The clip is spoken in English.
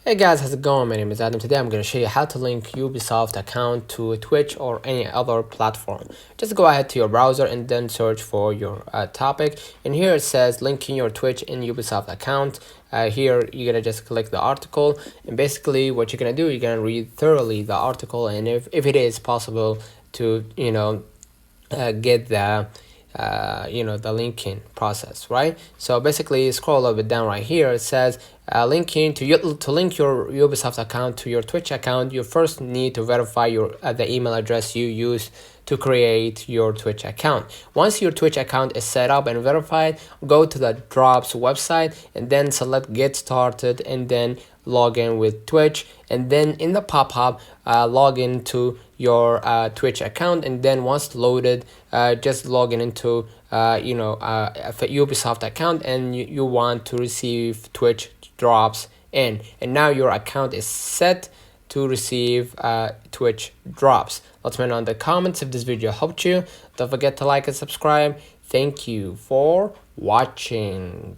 Hey guys, how's it going? My name is Adam. Today I'm going to show you how to link Ubisoft account to Twitch or any other platform. Just go ahead to your browser and then search for your topic. And here it says linking your Twitch and Ubisoft account. Here you're going to just click the article, and basically what you're going to do, you're going to read thoroughly the article, and if it is possible to get the the linking process, right? So basically scroll a little bit down right here. It says linking to link your Ubisoft account to your Twitch account, you first need to verify the email address you use to create your Twitch account. Once your Twitch account is set up and verified, go to the Drops website and then select get started and then log in with Twitch, and then in the pop-up log into your Twitch account, and then once loaded just log in into a Ubisoft account, and you want to receive Twitch drops in, and now your account is set to receive Twitch drops. Let me know in the comments if this video helped you. Don't forget to like and subscribe. Thank you for watching.